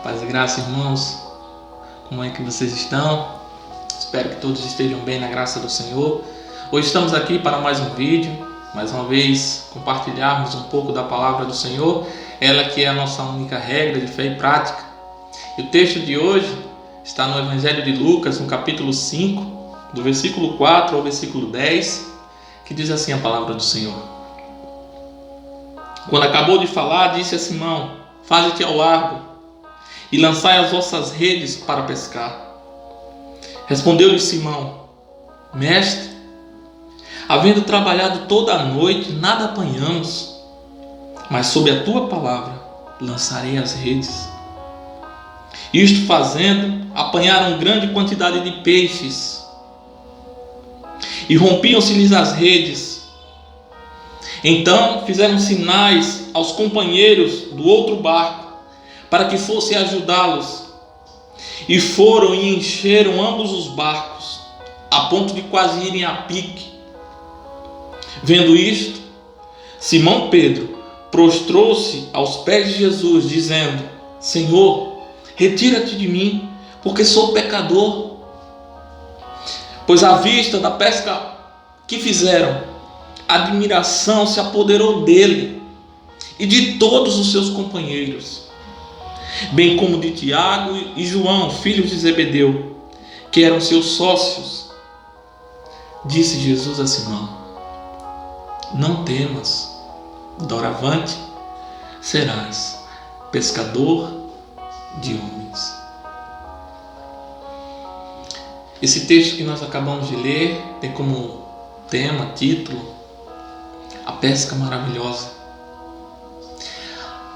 Paz e graça, irmãos. Como é que vocês estão? Espero que todos estejam bem na graça do Senhor. Hoje estamos aqui para mais um vídeo, mais uma vez compartilharmos um pouco da palavra do Senhor, ela que é a nossa única regra de fé e prática. E o texto de hoje está no Evangelho de Lucas, no capítulo 5, do versículo 4 ao versículo 10, que diz assim a palavra do Senhor. Quando acabou de falar, disse a Simão: faze-te ao largo e lançai as vossas redes para pescar. Respondeu-lhe Simão: Mestre, havendo trabalhado toda a noite, nada apanhamos, mas sob a tua palavra lançarei as redes. Isto fazendo, apanharam grande quantidade de peixes, e rompiam-se-lhes as redes. Então fizeram sinais aos companheiros do outro barco, para que fossem ajudá-los. E foram e encheram ambos os barcos, a ponto de quase irem a pique. Vendo isto, Simão Pedro prostrou-se aos pés de Jesus, dizendo: Senhor, retira-te de mim, porque sou pecador. Pois à vista da pesca que fizeram, a admiração se apoderou dele e de todos os seus companheiros, bem como de Tiago e João, filhos de Zebedeu, que eram seus sócios. Disse Jesus a Simão: não temas, doravante serás pescador de homens. Esse texto que nós acabamos de ler tem como tema, título, a pesca maravilhosa.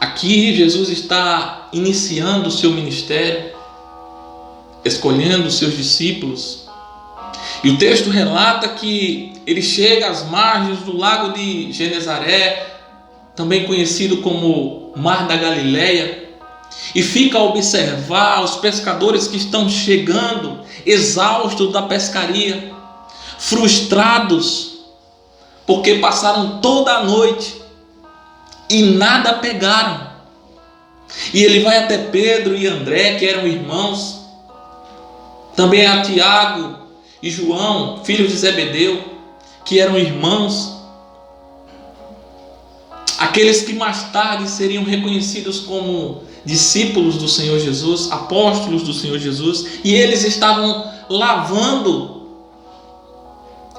Aqui Jesus está iniciando o seu ministério, escolhendo os seus discípulos. E o texto relata que ele chega às margens do lago de Genezaré, também conhecido como Mar da Galileia, e fica a observar os pescadores que estão chegando, exaustos da pescaria, frustrados, porque passaram toda a noite e nada pegaram. E ele vai até Pedro e André, que eram irmãos, também a Tiago e João, filhos de Zebedeu, que eram irmãos, aqueles que mais tarde seriam reconhecidos como discípulos do Senhor Jesus, apóstolos do Senhor Jesus, e eles estavam lavando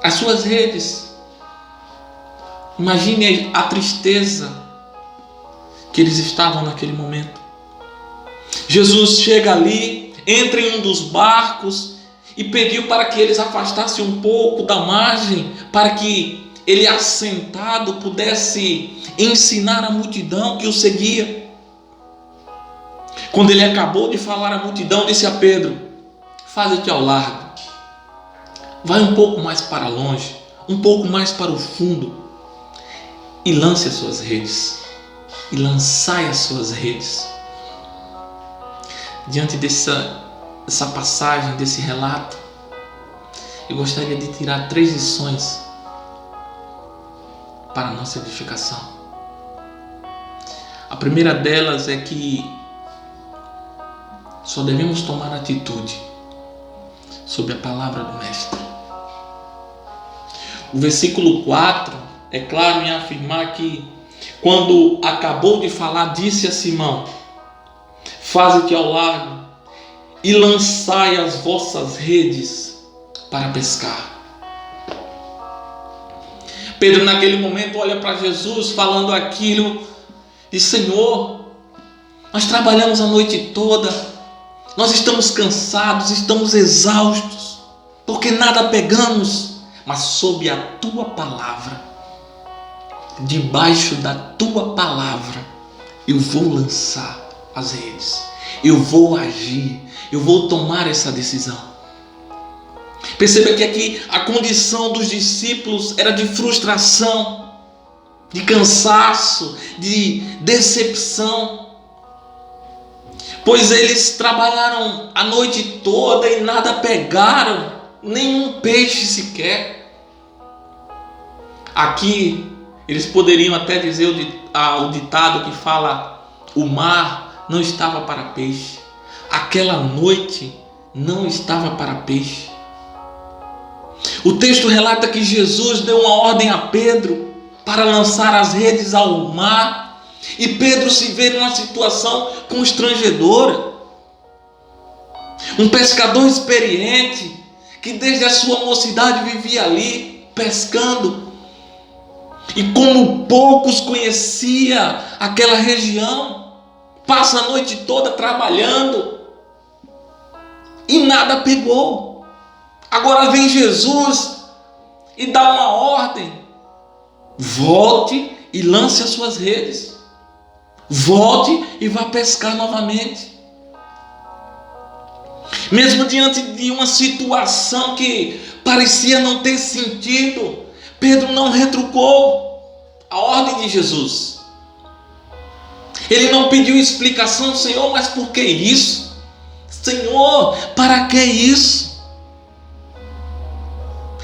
as suas redes. Imagine a tristeza que eles estavam naquele momento. Jesus chega ali, entra em um dos barcos e pediu para que eles afastassem um pouco da margem, para que ele, assentado, pudesse ensinar a multidão que o seguia. Quando ele acabou de falar à multidão, disse a Pedro: faze-te ao largo, vai um pouco mais para longe, um pouco mais para o fundo, e lance as suas redes, e lançai as suas redes. Diante dessa passagem, desse relato, eu gostaria de tirar 3 lições para a nossa edificação. A primeira delas é que só devemos tomar atitude sobre a palavra do Mestre. O versículo 4 é claro em afirmar que, quando acabou de falar, disse a Simão: faze-te ao largo e lançai as vossas redes para pescar. Pedro, naquele momento, olha para Jesus falando aquilo, diz: Senhor, nós trabalhamos a noite toda, nós estamos cansados, estamos exaustos, porque nada pegamos, mas sob a tua palavra, debaixo da tua palavra, eu vou lançar as redes, eu vou agir, eu vou tomar essa decisão. Perceba que aqui a condição dos discípulos era de frustração, de cansaço, de decepção, pois eles trabalharam a noite toda e nada pegaram, nenhum peixe sequer. Aqui eles poderiam até dizer o ditado que fala: o mar não estava para peixe. Aquela noite não estava para peixe. O texto relata que Jesus deu uma ordem a Pedro para lançar as redes ao mar, e Pedro se vê numa situação constrangedora. Um pescador experiente, que desde a sua mocidade vivia ali, pescando, e como poucos conhecia aquela região, passa a noite toda trabalhando, e nada pegou. Agora vem Jesus e dá uma ordem: volte e lance as suas redes. Volte e vá pescar novamente. Mesmo diante de uma situação que parecia não ter sentido, Pedro não retrucou a ordem de Jesus. Ele não pediu explicação: Senhor, mas por que isso? Senhor, para que isso?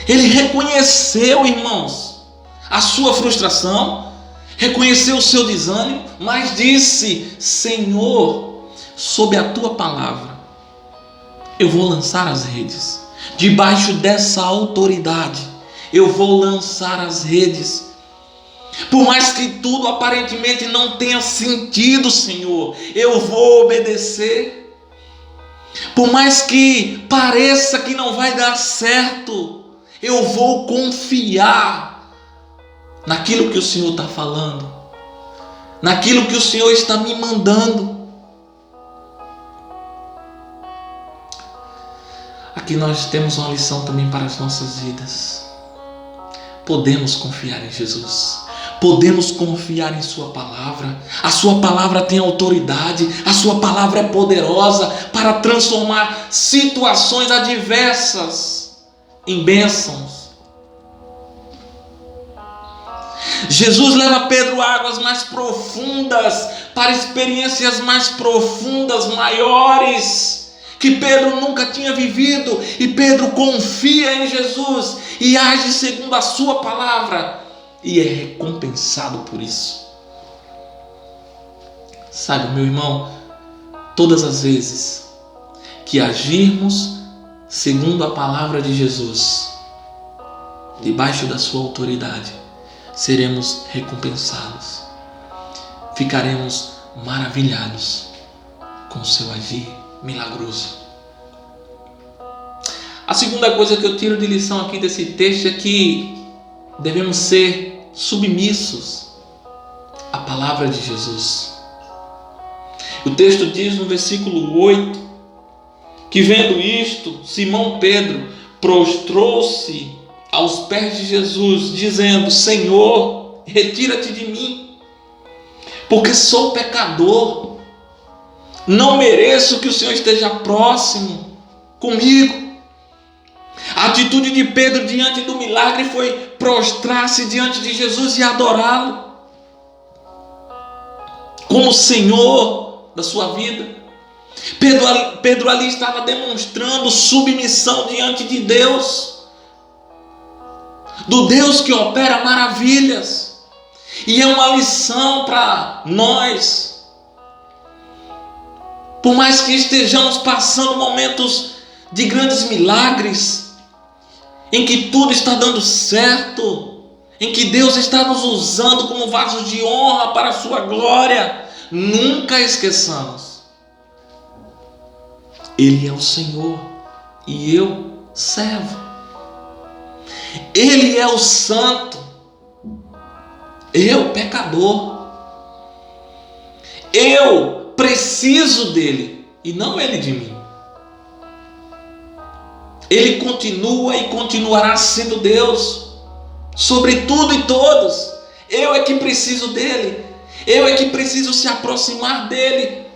Ele reconheceu, irmãos, a sua frustração, reconheceu o seu desânimo, mas disse: Senhor, sob a tua palavra, eu vou lançar as redes. Debaixo dessa autoridade, eu vou lançar as redes. Por mais que tudo aparentemente não tenha sentido, Senhor, eu vou obedecer. Por mais que pareça que não vai dar certo, eu vou confiar naquilo que o Senhor está falando, naquilo que o Senhor está me mandando. Aqui nós temos uma lição também para as nossas vidas. Podemos confiar em Jesus. Podemos confiar em sua palavra. A sua palavra tem autoridade. A sua palavra é poderosa para transformar situações adversas em bênçãos. Jesus leva Pedro a águas mais profundas, para experiências mais profundas, maiores, que Pedro nunca tinha vivido. E Pedro confia em Jesus e age segundo a sua palavra, e é recompensado por isso. Sabe, meu irmão, todas as vezes que agirmos segundo a palavra de Jesus, debaixo da sua autoridade, seremos recompensados. Ficaremos maravilhados com o seu agir milagroso. A segunda coisa que eu tiro de lição aqui desse texto é que devemos ser submissos à palavra de Jesus. O texto diz no versículo 8 que, vendo isto, Simão Pedro prostrou-se aos pés de Jesus, dizendo: Senhor, retira-te de mim, porque sou pecador. Não mereço que o Senhor esteja próximo comigo. A atitude de Pedro diante do milagre foi prostrar-se diante de Jesus e adorá-lo como Senhor da sua vida. Pedro ali estava demonstrando submissão diante de Deus, do Deus que opera maravilhas. E é uma lição para nós. Por mais que estejamos passando momentos de grandes milagres, em que tudo está dando certo, em que Deus está nos usando como vasos de honra para a sua glória, nunca esqueçamos: Ele é o Senhor e eu servo. Ele é o santo, eu pecador. Eu preciso dele e não ele de mim. Ele continua e continuará sendo Deus sobre tudo e todos. Eu é que preciso dele. Eu é que preciso se aproximar dele.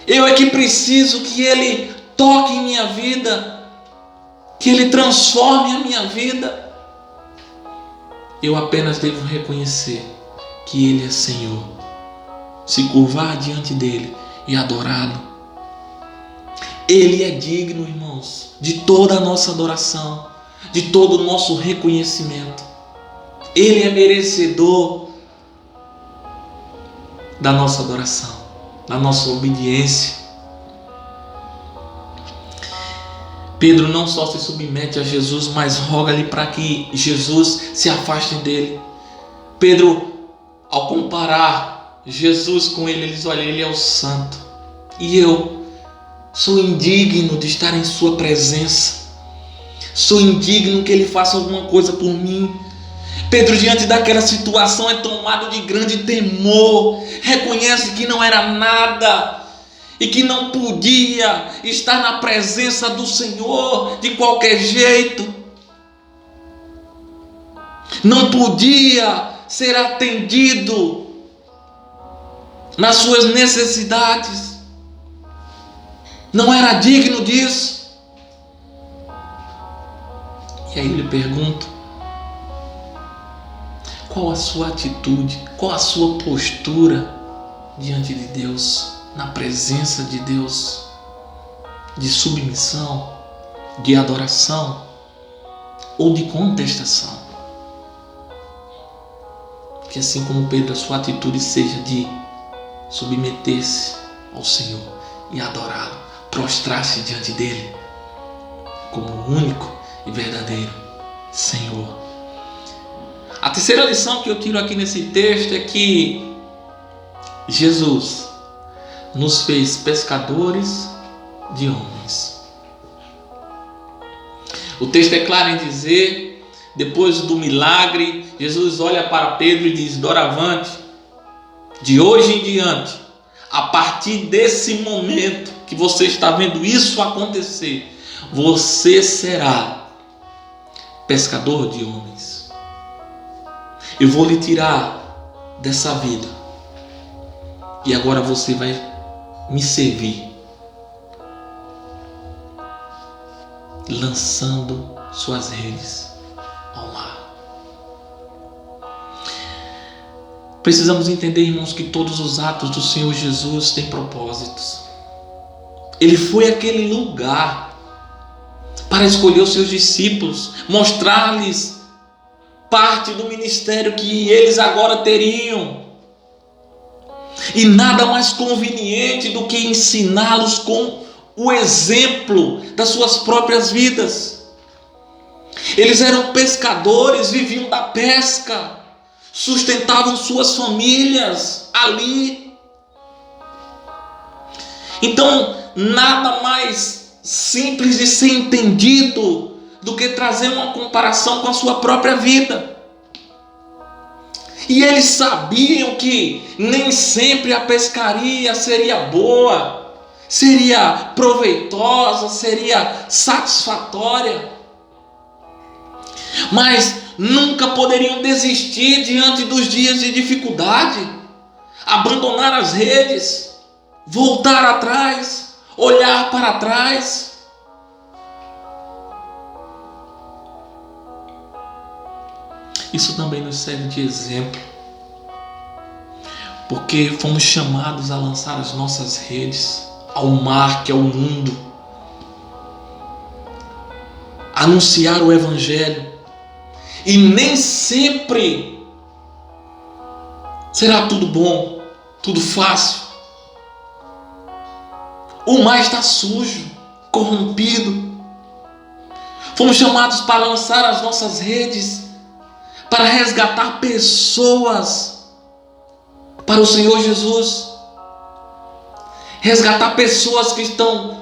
Eu é que preciso que ele toque em minha vida, que ele transforme a minha vida. Eu apenas devo reconhecer que ele é Senhor, se curvar diante dele e adorá-lo. Ele é digno, irmãos, de toda a nossa adoração, de todo o nosso reconhecimento. Ele é merecedor da nossa adoração. na nossa obediência. Pedro não só se submete a Jesus, mas roga-lhe para que Jesus se afaste dele. Pedro, ao comparar Jesus com ele, ele diz: olha, ele é o santo e eu sou indigno de estar em sua presença. Sou indigno que ele faça alguma coisa por mim. Pedro, diante daquela situação, é tomado de grande temor. Reconhece que não era nada e que não podia estar na presença do Senhor de qualquer jeito. Não podia ser atendido nas suas necessidades. Não era digno disso. E aí ele pergunta: qual a sua atitude, qual a sua postura diante de Deus, na presença de Deus? De submissão, de adoração ou de contestação? Que assim como Pedro, a sua atitude seja de submeter-se ao Senhor e adorá-lo, prostrar-se diante dele como o único e verdadeiro Senhor. A terceira lição que eu tiro aqui nesse texto é que Jesus nos fez pescadores de homens. O texto é claro em dizer, depois do milagre, Jesus olha para Pedro e diz: doravante, de hoje em diante, a partir desse momento que você está vendo isso acontecer, você será pescador de homens. Eu vou lhe tirar dessa vida e agora você vai me servir, lançando suas redes ao mar. Precisamos entender, irmãos, que todos os atos do Senhor Jesus têm propósitos. Ele foi àquele lugar para escolher os seus discípulos, mostrar-lhes parte do ministério que eles agora teriam. E nada mais conveniente do que ensiná-los com o exemplo das suas próprias vidas. Eles eram pescadores, viviam da pesca, sustentavam suas famílias ali. Então, nada mais simples de ser entendido do que trazer uma comparação com a sua própria vida. E eles sabiam que nem sempre a pescaria seria boa, seria proveitosa, seria satisfatória. Mas nunca poderiam desistir diante dos dias de dificuldade, abandonar as redes, voltar atrás, olhar para trás. Isso também nos serve de exemplo, porque fomos chamados a lançar as nossas redes ao mar, que é o mundo, anunciar o Evangelho, e nem sempre será tudo bom, tudo fácil. O mar está sujo, corrompido. Fomos chamados para lançar as nossas redes, para resgatar pessoas para o Senhor Jesus. Resgatar pessoas que estão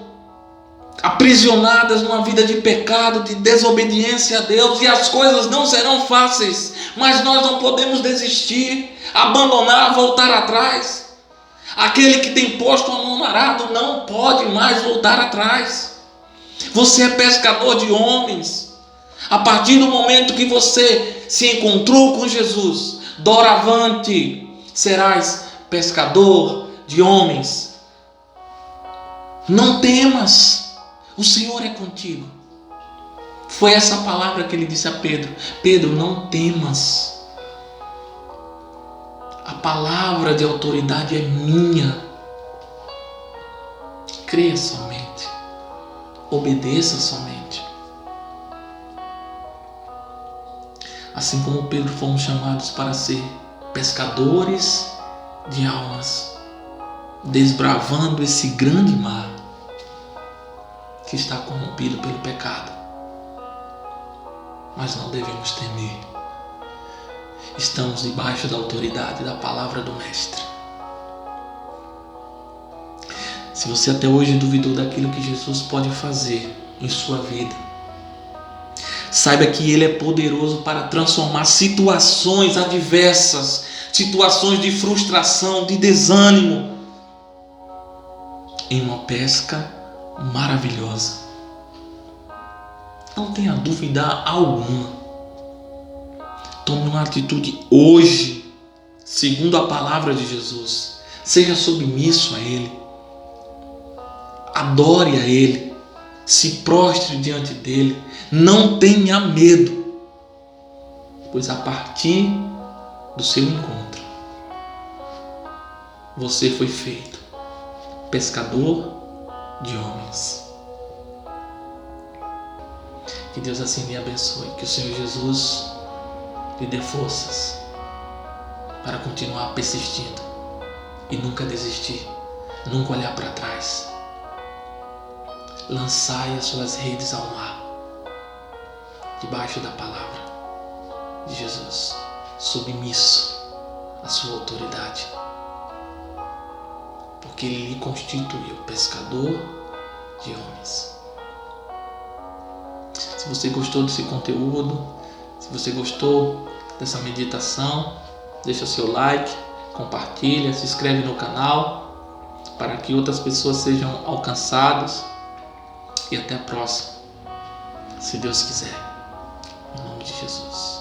aprisionadas numa vida de pecado, de desobediência a Deus. E as coisas não serão fáceis, mas nós não podemos desistir, abandonar, voltar atrás. Aquele que tem posto a mão no arado não pode mais voltar atrás. Você é pescador de homens. A partir do momento que você se encontrou com Jesus, doravante serás pescador de homens. Não temas, o Senhor é contigo. Foi essa palavra que ele disse a Pedro: Pedro, não temas. A palavra de autoridade é minha. Creia somente, obedeça somente. Assim como Pedro, fomos chamados para ser pescadores de almas. desbravando esse grande mar que está corrompido pelo pecado. Mas não devemos temer. Estamos debaixo da autoridade da palavra do Mestre. Se você até hoje duvidou daquilo que Jesus pode fazer em sua vida, saiba que Ele é poderoso para transformar situações adversas, situações de frustração, de desânimo, em uma pesca maravilhosa. Não tenha dúvida alguma. Tome uma atitude hoje, segundo a palavra de Jesus. Seja submisso a Ele. Adore a Ele. Se prostre diante dEle. Não tenha medo, pois a partir do seu encontro, você foi feito pescador de homens. Que Deus assim lhe abençoe. Que o Senhor Jesus lhe dê forças para continuar persistindo e nunca desistir, nunca olhar para trás. Lançai as suas redes ao mar, debaixo da palavra de Jesus, submisso à sua autoridade, porque Ele lhe constituiu pescador de homens. Se você gostou desse conteúdo, se você gostou dessa meditação, deixa o seu like, compartilha, se inscreve no canal para que outras pessoas sejam alcançadas. E até a próxima, se Deus quiser, em nome de Jesus.